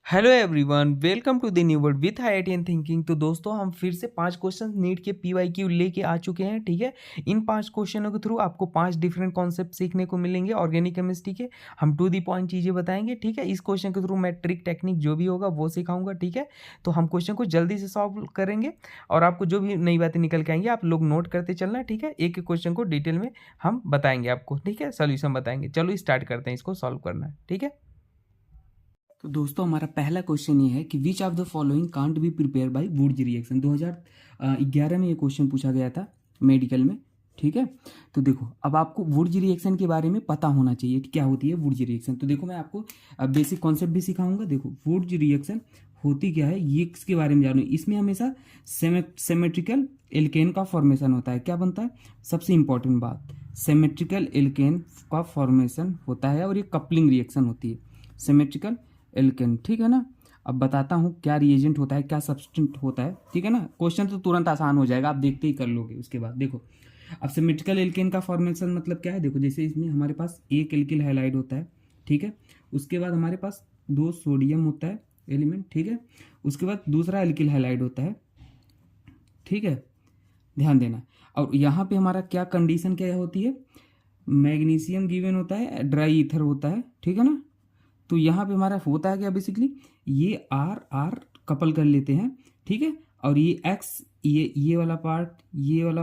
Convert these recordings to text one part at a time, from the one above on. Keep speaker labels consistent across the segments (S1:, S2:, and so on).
S1: Hello everyone, welcome to the new world with IIT and thinking. तो दोस्तों, हम फिर से 5 क्वेश्चन नीट के पीवाईक्यू लेके आ चुके हैं। ठीक है, इन 5 क्वेश्चनों के थ्रू आपको 5 डिफरेंट कॉन्सेप्ट सीखने को मिलेंगे ऑर्गेनिक केमिस्ट्री के। हम टू दी पॉइंट चीज़ें बताएंगे। ठीक है, इस क्वेश्चन के थ्रू मैं ट्रिक टेक्निक जो भी होगा वो सिखाऊंगा। ठीक है, तो हम क्वेश्चन को जल्दी से सॉल्व करेंगे और आपको जो भी नई बातें निकल के आएंगी आप लोग नोट करते चलना। ठीक है, एक एक क्वेश्चन को डिटेल में हम बताएंगे आपको। ठीक है, सोल्यूशन बताएंगे। चलो स्टार्ट करते हैं इसको सॉल्व करना। ठीक है,
S2: तो दोस्तों हमारा पहला क्वेश्चन ये है कि which of the following can't be prepare by Wurtz reaction. 2011 में ये क्वेश्चन पूछा गया था मेडिकल में। ठीक है, तो देखो अब आपको वुर्ज रिएक्शन के बारे में पता होना चाहिए कि क्या होती है वुर्ज रिएक्शन। तो देखो मैं आपको बेसिक कॉन्सेप्ट भी सिखाऊंगा। देखो वुर्ज रिएक्शन होती क्या है ये इसके बारे में जानो। इसमें हमेशा सिमेट्रिकल एल्केन का फॉर्मेशन होता है। क्या बनता है, सबसे इंपॉर्टेंट बात, सिमेट्रिकल एल्केन का फॉर्मेशन होता है और ये कपलिंग रिएक्शन होती है सिमेट्रिकल एल्केन। ठीक है ना, अब बताता हूँ क्या रिएजेंट होता है, क्या सब्सटेंट होता है। ठीक है ना, क्वेश्चन तो तुरंत आसान हो जाएगा, आप देखते ही कर लोगे। उसके बाद देखो अब सिमेट्रिकल एल्केन का फॉर्मेशन मतलब क्या है। देखो जैसे इसमें हमारे पास एक एल्किल हैलाइड होता है। ठीक है, उसके बाद हमारे पास 2 सोडियम होता है एलिमेंट। ठीक है, उसके बाद दूसरा एल्किल हैलाइड होता है। ठीक है, ध्यान देना। और यहाँ पे हमारा क्या कंडीशन क्या होती है, मैग्नीशियम गिवन होता है, ड्राई ईथर होता है। ठीक है ना, तो यहाँ पे हमारा होता है क्या, बेसिकली ये आर आर कपल कर लेते हैं। ठीक है, और ये एक्स ये वाला पार्ट ये वाला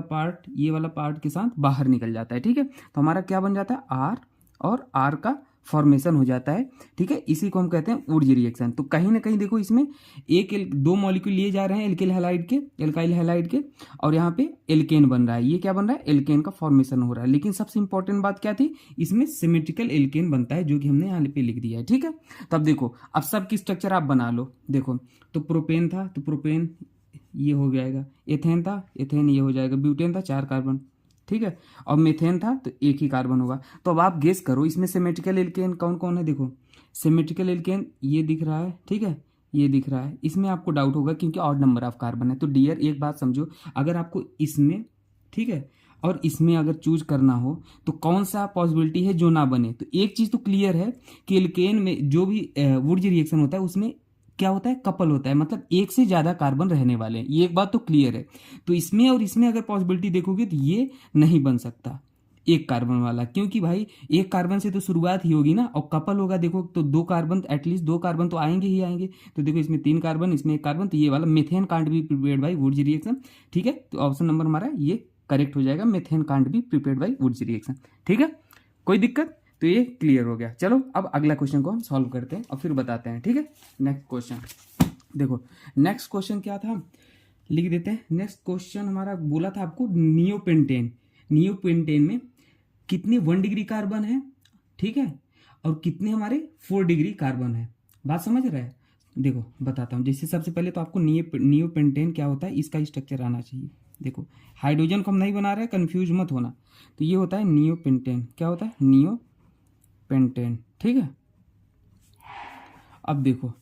S2: पार्ट के साथ बाहर निकल जाता है। ठीक है, तो हमारा क्या बन जाता है, आर और आर का फॉर्मेशन हो जाता है। ठीक है, इसी को हम कहते हैं वुर्ज रिएक्शन। तो कहीं ना कहीं देखो इसमें दो मॉलिक्यूल लिए जा रहे हैं एल्काइल हैलाइड के, और यहाँ पे एल्केन बन रहा है। ये क्या बन रहा है, एल्केन का फॉर्मेशन हो रहा है। लेकिन सबसे इंपॉर्टेंट बात क्या थी, इसमें सिमेट्रिकल एल्केन बनता है, जो कि हमने यहाँ पे लिख दिया है। ठीक है, तब देखो अब सबकी स्ट्रक्चर आप बना लो। देखो तो प्रोपेन था तो प्रोपेन ये हो जाएगा, एथेन था एथेन ये हो जाएगा, ब्यूटेन था 4 कार्बन। ठीक है, और मेथेन था तो एक ही कार्बन होगा। तो अब आप गेस करो इसमें सिमेट्रिकल एल्केन कौन कौन है। देखो सिमेट्रिकल एल्केन ये दिख रहा है। ठीक है, ये दिख रहा है। इसमें आपको डाउट होगा क्योंकि ऑड नंबर ऑफ कार्बन है। तो डियर एक बात समझो, अगर आपको इसमें, ठीक है, और इसमें अगर चूज करना हो तो कौन सा पॉसिबिलिटी है जो ना बने। तो एक चीज तो क्लियर है कि एल्केन में जो भी वुर्ज रिएक्शन होता है उसमें क्या होता है, कपल होता है, मतलब एक से ज्यादा कार्बन रहने वाले हैं। ये एक बात तो क्लियर है। तो इसमें और इसमें अगर पॉसिबिलिटी देखोगे तो ये नहीं बन सकता एक कार्बन वाला, क्योंकि भाई एक कार्बन से तो शुरुआत ही होगी ना, और कपल होगा देखो तो 2 कार्बन, एटलीस्ट 2 कार्बन तो आएंगे ही आएंगे। तो देखो इसमें 3 कार्बन इसमें 1 कार्बन, तो ये वाला methane can't be prepared by Wurtz reaction. ठीक है, तो ऑप्शन नंबर हमारा ये करेक्ट हो जाएगा, methane can't be prepared by Wurtz reaction. ठीक है, कोई दिक्कत, तो ये क्लियर हो गया। चलो अब अगला क्वेश्चन को हम सॉल्व करते हैं और फिर बताते हैं। ठीक है, नेक्स्ट क्वेश्चन देखो। नेक्स्ट क्वेश्चन क्या था, लिख देते हैं। नेक्स्ट क्वेश्चन हमारा बोला था आपको नियोपेंटेन में कितने 1 डिग्री कार्बन है। ठीक है, और कितने हमारे 4 डिग्री कार्बन है। बात समझ रहे हैं, देखो बताता हूँ। जैसे सबसे पहले तो आपको नियोपेंटेन क्या होता है इसका स्ट्रक्चर आना चाहिए। देखो हाइड्रोजन को हम नहीं बना रहे, कंफ्यूज मत होना। तो ये होता है नियोपेंटेन। क्या होता है, नियोपेंटेन। ठीक है, अब देखो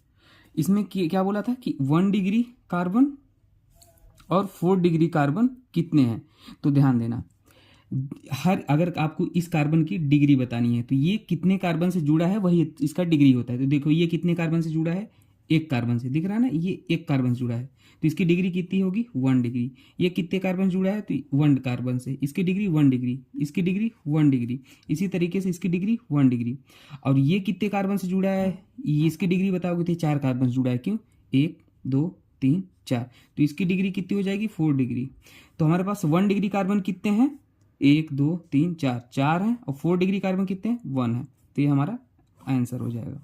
S2: इसमें क्या बोला था कि 1 डिग्री कार्बन और 4 डिग्री कार्बन कितने हैं। तो ध्यान देना, हर अगर आपको इस कार्बन की डिग्री बतानी है तो ये कितने कार्बन से जुड़ा है वही इसका डिग्री होता है। तो देखो ये कितने कार्बन से जुड़ा है, एक कार्बन से, दिख रहा है ना, ये एक कार्बन से जुड़ा है तो इसकी डिग्री कितनी होगी, 1 डिग्री। ये कितने कार्बन से जुड़ा है, तो 1 कार्बन से, इसकी डिग्री 1 डिग्री, इसकी डिग्री 1 डिग्री, इसी तरीके से इसकी डिग्री 1 डिग्री। और ये कितने कार्बन से जुड़ा है, ये इसकी डिग्री बताओगे तो 4 कार्बन से जुड़ा है। क्यों, 1 2 3 4, तो इसकी डिग्री कितनी हो जाएगी, 4 डिग्री। तो हमारे पास 1 डिग्री कार्बन कितने हैं, 1 2 3 4, 4 हैं, और 4 डिग्री कार्बन कितने हैं, 1 है। तो ये हमारा आंसर हो जाएगा।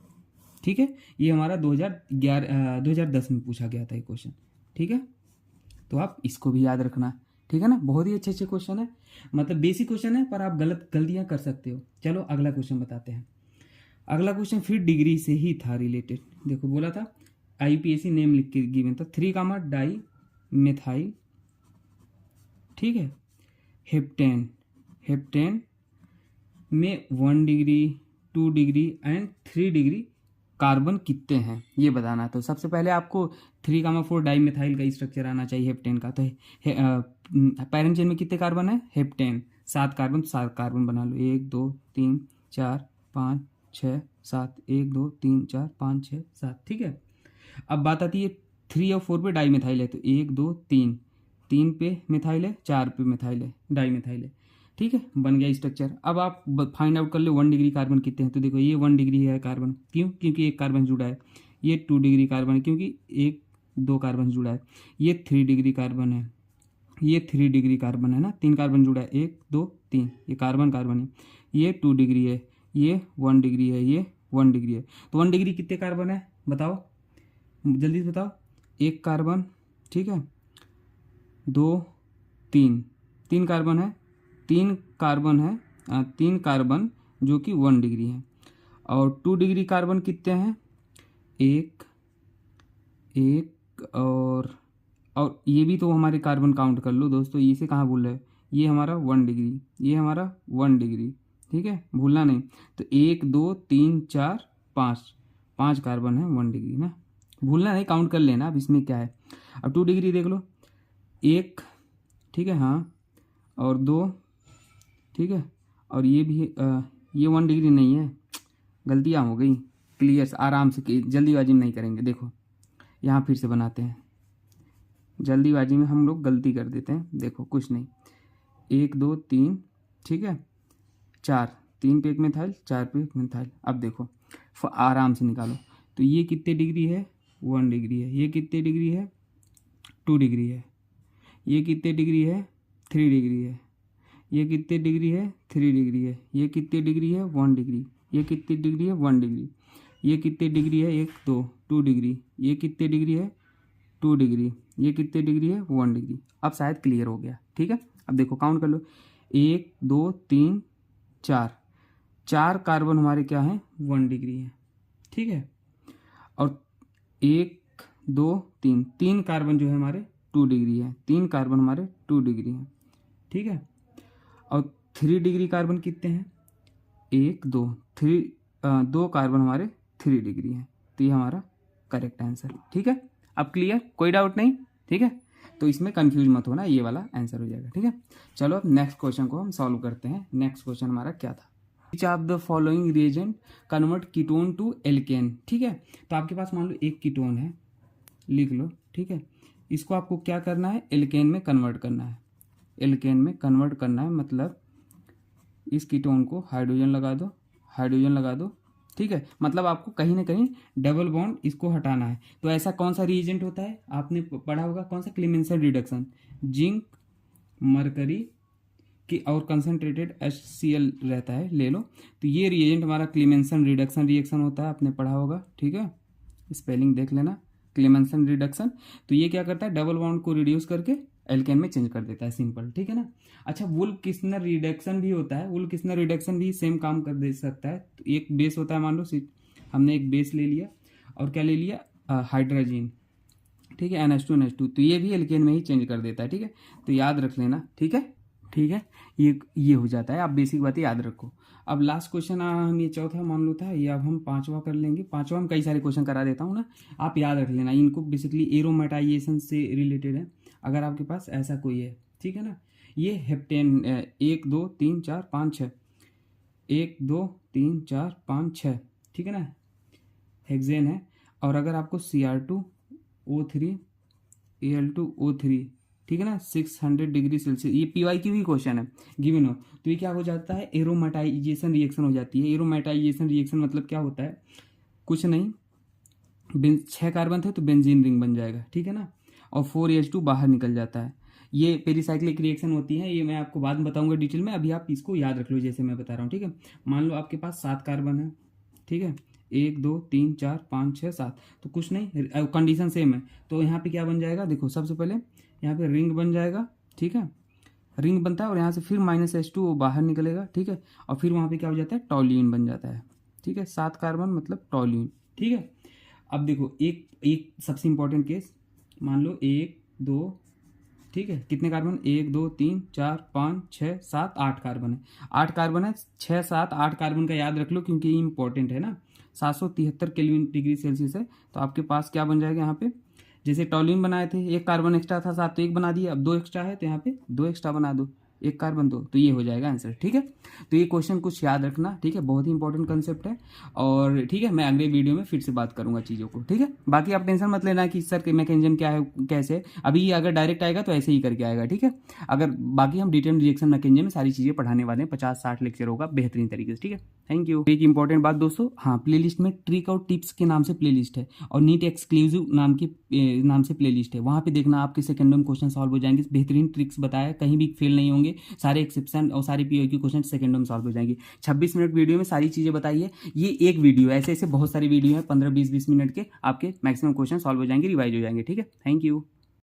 S2: ठीक है, ये हमारा 2010 में पूछा गया था ये क्वेश्चन। ठीक है, तो आप इसको भी याद रखना। ठीक है ना, बहुत ही अच्छे अच्छे क्वेश्चन है, मतलब बेसिक क्वेश्चन है पर आप गलतियां कर सकते हो। चलो अगला क्वेश्चन बताते हैं। अगला क्वेश्चन फिर डिग्री से ही था रिलेटेड। देखो बोला था आईपीएसी नेम लिख के गिवन था, 3 डाई मेथाइल, ठीक है, हेप्टेन में 1 degree 2 degree and 3 degree carbon कितने हैं ये बताना। तो सबसे पहले आपको 3,4 डाई मेथाइल का स्ट्रक्चर आना चाहिए हेप्टेन का। तो पैरेंट चेन में कितने कार्बन है, हेप्टेन 7 कार्बन, 7 कार्बन बना लो, 1 2 3 4 5 6 7, 1 2 3 4 5 6 7। ठीक है, अब बात आती है 3 और 4 पे डाई मिथाइल है, तो 1 2 3, 3 पे मिथाइल है, 4 पे मिथाइल है, डाई मिथाइल है। ठीक है, बन गया स्ट्रक्चर। अब आप फाइंड आउट कर लो 1 डिग्री कार्बन कितने हैं। तो देखो ये 1 डिग्री है कार्बन, क्यों? क्योंकि एक कार्बन जुड़ा है। ये 2 डिग्री कार्बन है क्योंकि एक 2 कार्बन जुड़ा है। ये 3 डिग्री कार्बन है, ये 3 डिग्री कार्बन है ना, 3 कार्बन जुड़ा है, 1 2 3, ये कार्बन कार्बन है। ये 2 डिग्री है, ये 1 डिग्री है, ये 1 डिग्री है। तो 1 डिग्री कितने कार्बन है बताओ, जल्दी से बताओ। एक कार्बन, ठीक है, 2 3, 3 कार्बन है, 3 कार्बन है, 3 कार्बन जो कि 1 डिग्री है। और 2 डिग्री कार्बन कितने हैं, एक एक और ये भी तो हमारे कार्बन काउंट कर लो दोस्तों, इसे कहाँ भूल रहे, ये हमारा 1 डिग्री, ये हमारा 1 डिग्री, ठीक है, भूलना नहीं। तो 1 2 3 4 5, 5 कार्बन है 1 डिग्री ना, भूलना नहीं, काउंट कर लेना। अब इसमें क्या है, अब 2 डिग्री देख लो, 1, ठीक है, हाँ, और 2, ठीक है, और ये भी ये 1 डिग्री नहीं है, गलतियाँ हो गई। क्लियर, आराम से, जल्दीबाजी में नहीं करेंगे। देखो यहाँ फिर से बनाते हैं, जल्दीबाजी में हम लोग गलती कर देते हैं। देखो कुछ नहीं, 1 2 3, ठीक है, 4, 3 पे एक मिथाइल, 4 पे एक मिथाइल। अब देखो आराम से निकालो, तो ये कितने डिग्री है, 1 डिग्री है। ये कितने डिग्री है, 2 डिग्री है। ये कितने डिग्री है, 3 डिग्री है। ये कितने डिग्री है, 3 डिग्री है। ये कितने डिग्री है, 1 डिग्री। ये कितनी डिग्री है, 1 डिग्री। ये कितने डिग्री है, 1 2, 2 डिग्री। ये कितने डिग्री है, 2 डिग्री। ये कितने डिग्री है, 1 डिग्री। अब शायद क्लियर हो गया, ठीक है। अब देखो काउंट कर लो, 1 2 3 4, 4 कार्बन हमारे क्या हैं, 1 डिग्री है, ठीक है। और 1 2 3, 3 कार्बन जो है हमारे 2 डिग्री है, 3 कार्बन हमारे 2 डिग्री है, ठीक है। और 3 डिग्री कार्बन कितने हैं, 1 2 3, 2 कार्बन हमारे 3 डिग्री है। तो ये हमारा करेक्ट आंसर, ठीक है। अब क्लियर, कोई डाउट नहीं, ठीक है। तो इसमें कंफ्यूज मत होना, ये वाला आंसर हो जाएगा, ठीक है। चलो अब नेक्स्ट क्वेश्चन को हम सॉल्व करते हैं। नेक्स्ट क्वेश्चन हमारा क्या था, which of the following reagent convert ketone to alkane, ठीक है। तो आपके पास मान लो एक कीटोन है, लिख लो, ठीक है। इसको आपको क्या करना है, एल्केन में कन्वर्ट करना है। एल्केन में कन्वर्ट करना है मतलब इस कीटोन को हाइड्रोजन लगा दो, हाइड्रोजन लगा दो, ठीक है। मतलब आपको कहीं ना कहीं डबल बॉन्ड इसको हटाना है। तो ऐसा कौन सा रिएजेंट होता है, आपने पढ़ा होगा, कौन सा, क्लेमेंसन रिडक्शन। जिंक मरकरी की और कंसनट्रेटेड HCl रहता है, ले लो। तो ये रिएजेंट हमारा क्लेमेंसन रिडक्शन रिएक्शन होता है, आपने पढ़ा होगा, ठीक है। स्पेलिंग देख लेना, क्लेमेंसन रिडक्शन। तो ये क्या करता है, डबल बॉन्ड को रिड्यूस करके एल्केन में चेंज कर देता है, सिंपल, ठीक है ना। अच्छा, वुल्फ-किस्नर रिडक्शन भी होता है, वुल्फ-किस्नर रिडक्शन भी सेम काम कर दे सकता है। तो एक बेस होता है, मान लो हमने एक बेस ले लिया और क्या ले लिया, हाइड्रोजन, ठीक है, NH2 NH2। तो ये भी एल्केन में ही चेंज कर देता है, ठीक है। तो याद रख लेना, ठीक है, ठीक है। ये हो जाता है, आप बेसिक बातें याद रखो। अब लास्ट क्वेश्चन हम ये चौथा मान लो था, ये अब हम पांचवा कर लेंगे। पांचवा में कई सारे क्वेश्चन करा देता हूँ ना, आप याद रख लेना। इनको बेसिकली एरोमेटाइजेशन से रिलेटेड है, अगर आपके पास ऐसा कोई है, ठीक है ना। ये हेप्टेन 1 2 3 4 5 6, 1 2 3 4 5 6, ठीक है ना, हेक्सेन है। और अगर आपको Cr2O3 Al2O3, ठीक है ना, 600 डिग्री सेल्सियस, ये PYQ ही क्वेश्चन है, गिवन हो, तो ये क्या हो जाता है, एरोमेटाइजेशन रिएक्शन हो जाती है। एरोमेटाइजेशन रिएक्शन मतलब क्या होता है, कुछ नहीं, 6 कार्बन थे तो बेंजीन रिंग बन जाएगा, ठीक है ना, और 4H2 बाहर निकल जाता है। ये पेरिसाइक्लिक रिएक्शन होती है, ये मैं आपको बाद में बताऊंगा डिटेल में, अभी आप इसको याद रख लो जैसे मैं बता रहा हूँ, ठीक है। मान लो आपके पास 7 कार्बन है, ठीक है, 1 2 3 4 5 6 7, तो कुछ नहीं, कंडीशन सेम है। तो यहाँ पे क्या बन जाएगा, देखो सबसे पहले यहाँ पे रिंग बन जाएगा, ठीक है, रिंग बनता है और यहाँ से फिर -H2 वो बाहर निकलेगा, ठीक है, और फिर वहाँ पे क्या हो जाता है, टॉल्यून बन जाता है, ठीक है। 7 कार्बन मतलब टॉल्यून, ठीक है। अब देखो एक सबसे इंपॉर्टेंट केस, मान लो 1 2, ठीक है, कितने कार्बन, 1 2 3 4 5 6 7 8 कार्बन है, 8 कार्बन है, 6 7 8 कार्बन का याद रख लो क्योंकि ये इंपॉर्टेंट है ना। 773 केल्विन डिग्री सेल्सियस है। तो आपके पास क्या बन जाएगा यहाँ पे, जैसे टॉल्यून बनाए थे, एक कार्बन एक्स्ट्रा था 7, तो 1 बना दिया, अब 2 एक्स्ट्रा है तो यहाँ पे 2 एक्स्ट्रा बना दो, एक कार्बन दो, तो ये हो जाएगा आंसर। ठीक है, तो ये क्वेश्चन कुछ याद रखना। ठीक है, बहुत ही इंपॉर्टेंट कंसेप्ट है। और ठीक है, मैं अगले वीडियो में फिर से बात करूंगा चीज़ों को। ठीक है, बाकी आप टेंशन मत लेना कि सर मैकेनिज्म क्या है कैसे है। अभी ये अगर डायरेक्ट आएगा तो ऐसे ही करके आएगा। ठीक है, अगर बाकी हम डिटेल रिएक्शन मैकेनिज्म में सारी चीज़ें पढ़ाने वाले हैं, 50-60 लेक्चर होगा बेहतरीन तरीके से। ठीक है, थैंक यू। एक इंपॉर्टेंट बात दोस्तों, हाँ, प्लेलिस्ट में ट्रिक और टिप्स के नाम से प्लेलिस्ट है और नीट एक्सक्लूसिव नाम से प्लेलिस्ट है। वहाँ पे देखना, आपके सेकंड में क्वेश्चन सॉल्व हो जाएंगे, बेहतरीन ट्रिक्स बताया, कहीं भी फेल नहीं होंगे, सारे एक्सेप्शन और सारे पीओ के क्वेश्चन सेकंड में सॉल्व हो जाएंगे। 26 मिनट वीडियो में सारी चीज़ें बताई है। ये एक वीडियो, ऐसे ऐसे बहुत सारी वीडियो है 15-20 मिनट के, आपके मैक्सिमम क्वेश्चन सॉल्व हो जाएंगे, रिवाइज हो जाएंगे। ठीक है, थैंक यू।